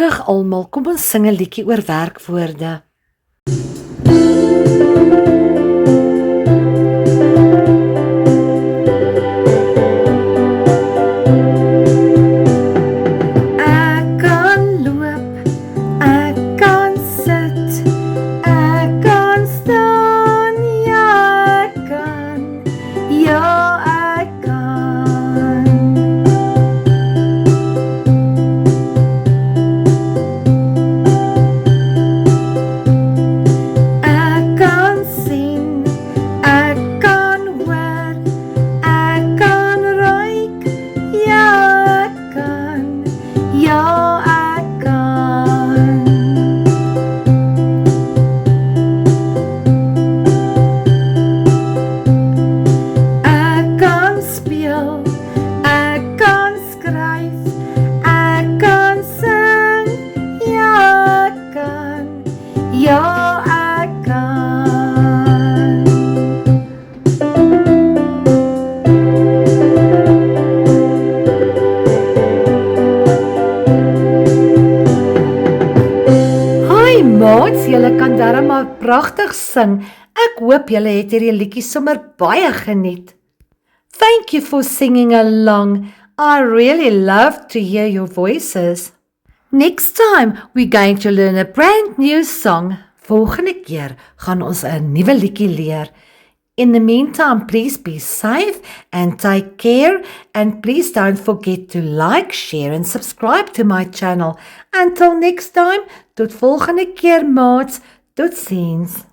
terug almal, kom ons sing 'n liedjie oor werkwoorde. Ek kan loop, ek kan sit, ek kan staan, ja ek kan, ja ek kan. Ek kan sien, ek kan hoor, ek kan ruik, ja ek kan, ja ek kan. Ek kan speel, ek kan skryf, ek kan sing, ja ek kan, ja ek kan. Hi maats, julle kan darm maar pragtig sing. Ek hoop julle het hierdie liedjie sommer baie geniet. Thank you for singing along. I really love to hear your voices. Next time, we're going to learn a brand new song. Volgende keer gaan ons 'n nuwe liedjie leer. In the meantime, please be safe and take care, and please don't forget to like, share and subscribe to my channel. Until next time, tot volgende keer maats. Totsiens.